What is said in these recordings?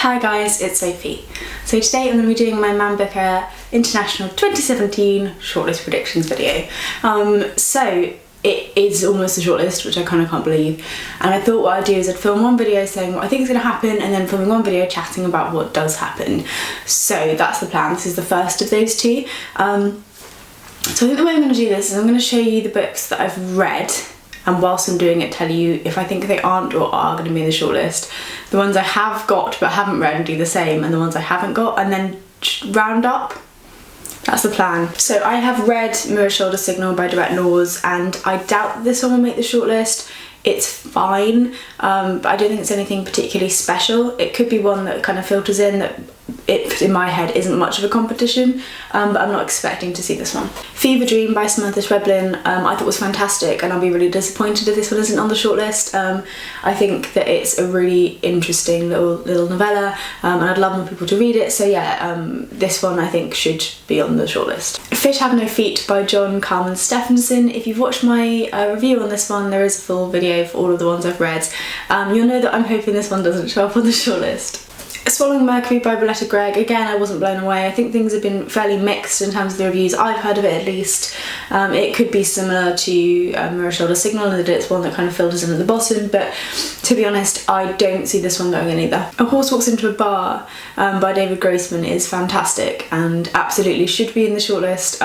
Hi guys, it's Sophie. So today I'm going to be doing my Manbooker International 2017 Shortlist predictions video. So it is almost a shortlist, which I kind of can't believe, and I thought what I'd do is I'd film one video saying what I think is going to happen and then filming one video chatting about what does happen. So that's the plan. This is the first of those two. So I think the way I'm going to do this is I'm going to show you the books that I've read, and whilst I'm doing it tell you if I think they aren't or are going to be in the shortlist. The ones I have got but haven't read and do the same, and the ones I haven't got, and then round up. That's the plan. So I have read Mirror Shoulder Signal by Direct Laws, and I doubt that this one will make the shortlist. It's fine, but I don't think it's anything particularly special. It could be one that kind of filters in that it, in my head, isn't much of a competition, but I'm not expecting to see this one. Fever Dream by Samantha Schweblin I thought was fantastic, and I'll be really disappointed if this one isn't on the shortlist. I think that it's a really interesting little novella, and I'd love more people to read it, so yeah, this one I think should be on the shortlist. Fish Have No Feet by John Carmen Stephenson. If you've watched my review on this one, there is a full video for all of the ones I've read. You'll know that I'm hoping this one doesn't show up on the shortlist. Swallowing Mercury by Violetta Gregg, again I wasn't blown away. I think things have been fairly mixed in terms of the reviews. I've heard of it at least. It could be similar to Mirror Shoulder Signal in that it's one that kind of filters in at the bottom, but to be honest I don't see this one going in either. A Horse Walks Into a Bar by David Grossman is fantastic and absolutely should be in the shortlist.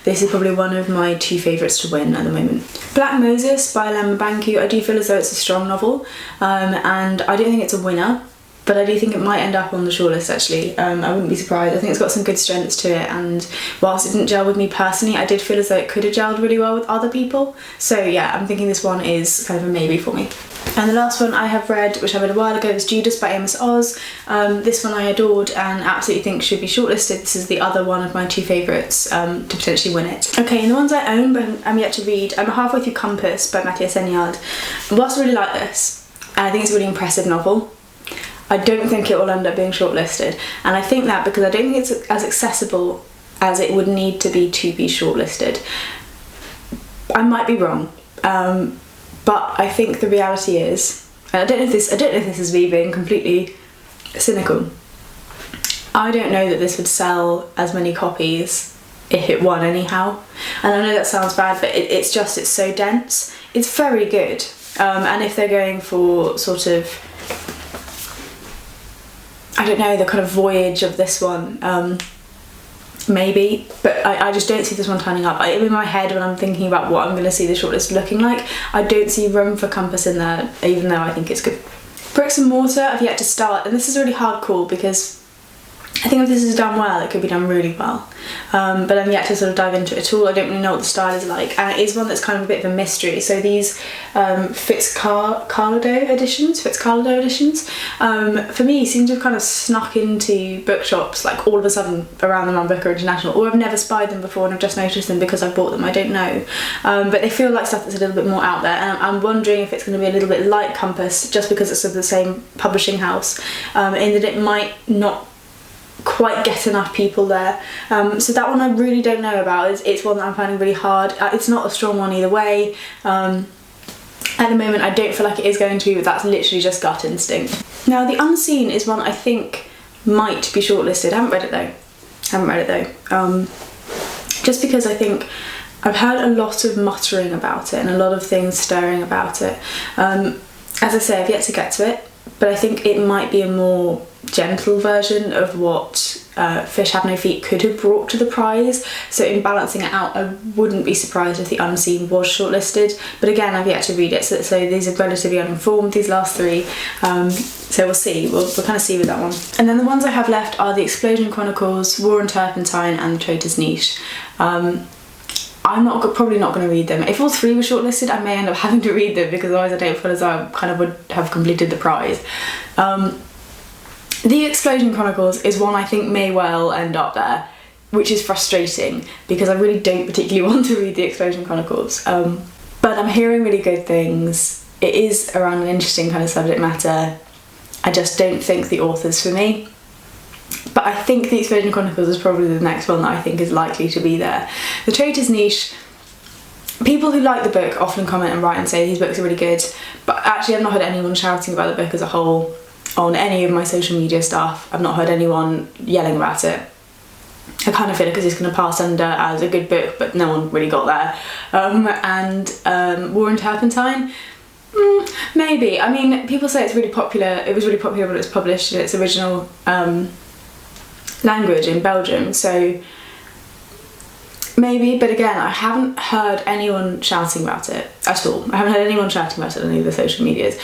This is probably one of my two favourites to win at the moment. Black Moses by Lema Banku, I do feel as though it's a strong novel, and I don't think it's a winner, but I do think it might end up on the shortlist actually. I wouldn't be surprised. I think it's got some good strengths to it, and whilst it didn't gel with me personally, I did feel as though it could have gelled really well with other people. So yeah, I'm thinking this one is kind of a maybe for me. And the last one I have read, which I read a while ago, is Judas by Amos Oz. This one I adored and absolutely think should be shortlisted. This is the other one of my two favourites to potentially win it. Okay, and the ones I own but I'm yet to read, I'm halfway through Compass by Matthias Enyard. And whilst I really like this, and I think it's a really impressive novel, I don't think it will end up being shortlisted, and I think that because I don't think it's as accessible as it would need to be shortlisted. I might be wrong, but I think the reality is, and I don't know if this is me being completely cynical, I don't know that this would sell as many copies if it won anyhow. And I know that sounds bad, but it's so dense. It's very good, and if they're going for sort of, I don't know, the kind of voyage of this one, maybe, but I just don't see this one turning up. In my head, when I'm thinking about what I'm going to see the shortlist looking like, I don't see room for Compass in there, even though I think it's good. Bricks and Mortar I've yet to start, and this is a really hard call because I think if this is done well, it could be done really well, but I'm yet to sort of dive into it at all. I don't really know what the style is like, and it is one that's kind of a bit of a mystery. So these Fitzcarraldo editions, for me seem to have kind of snuck into bookshops like all of a sudden around the Manbooker International, or I've never spied them before and I've just noticed them because I've bought them, I don't know, but they feel like stuff that's a little bit more out there, and I'm wondering if it's going to be a little bit like Compass just because it's of the same publishing house, in that it might not quite get enough people there. So that one I really don't know about. It's one that I'm finding really hard. It's not a strong one either way. At the moment I don't feel like it is going to be, but that's literally just gut instinct. Now The Unseen is one I think might be shortlisted. I haven't read it though. Just because I think I've heard a lot of muttering about it and a lot of things stirring about it. As I say, I've yet to get to it, but I think it might be a more gentle version of what Fish Have No Feet could have brought to the prize. So in balancing it out, I wouldn't be surprised if The Unseen was shortlisted, but again I've yet to read it, so these are relatively uninformed, these last three, so we'll see, we'll kind of see with that one. And then the ones I have left are The Explosion Chronicles, War and Turpentine and The Traitor's Niche. I'm probably not going to read them. If all three were shortlisted, I may end up having to read them because otherwise I don't feel as though I kind of would have completed the prize. The Explosion Chronicles is one I think may well end up there, which is frustrating because I really don't particularly want to read The Explosion Chronicles. But I'm hearing really good things. It is around an interesting kind of subject matter. I just don't think the author's for me. But I think The Explosion Chronicles is probably the next one that I think is likely to be there. The Traitor's Niche, people who like the book often comment and write and say these books are really good, but actually I've not heard anyone shouting about the book as a whole. on any of my social media stuff. I've not heard anyone yelling about it. I kind of feel like it's going to pass under as a good book, but no one really got there. And War and Turpentine, maybe. I mean, people say it's really popular. It was really popular when it was published in its original language in Belgium, so maybe. But again, I haven't heard anyone shouting about it at all. I haven't heard anyone shouting about it on any of the social medias.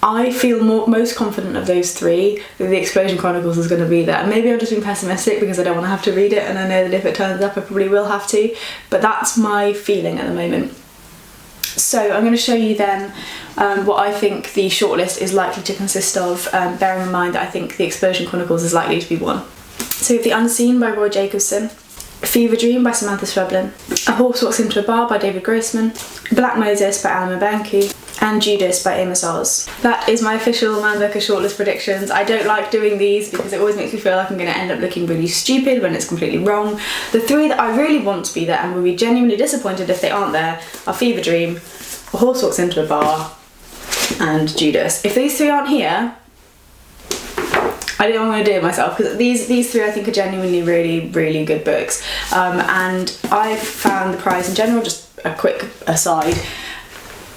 I feel most confident of those three that The Explosion Chronicles is going to be there. And maybe I'm just being pessimistic because I don't want to have to read it, and I know that if it turns up I probably will have to, but that's my feeling at the moment. So I'm going to show you then what I think the shortlist is likely to consist of, bearing in mind that I think The Explosion Chronicles is likely to be one. So we have The Unseen by Roy Jacobson, Fever Dream by Samantha Schweblin, A Horse Walks Into a Bar by David Grossman, Black Moses by Alan Mabanki, and Judas by Amos Oz. That is my official Manbooker shortlist predictions. I don't like doing these because it always makes me feel like I'm going to end up looking really stupid when it's completely wrong. The three that I really want to be there and will be genuinely disappointed if they aren't there are Fever Dream, A Horse Walks Into a Bar, and Judas. If these three aren't here, I don't know what I'm going to do it myself, because these three I think are genuinely really good books. And I've found the prize in general, just a quick aside,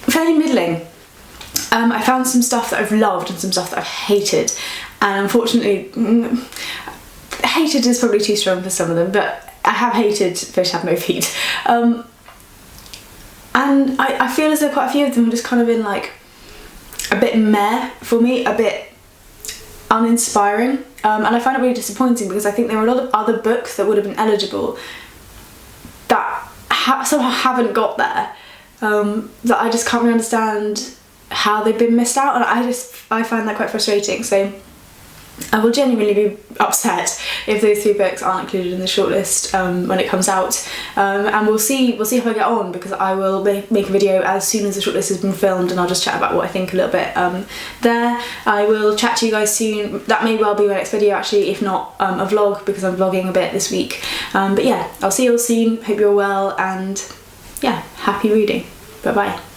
fairly middling. I found some stuff that I've loved and some stuff that I've hated, and unfortunately hated is probably too strong for some of them, but I have hated Fish Have No Feet. And I feel as though quite a few of them have just kind of been like a bit meh for me, a bit uninspiring, and I find it really disappointing because I think there are a lot of other books that would have been eligible that somehow haven't got there, that I just can't really understand how they've been missed out, and I find that quite frustrating. So I will genuinely be upset if those three books aren't included in the shortlist when it comes out, and we'll see how I get on, because I will make a video as soon as the shortlist has been filmed, and I'll just chat about what I think a little bit there. I will chat to you guys soon. That may well be my next video actually, if not a vlog, because I'm vlogging a bit this week. But yeah, I'll see you all soon. Hope you're well, and yeah, happy reading. Bye bye.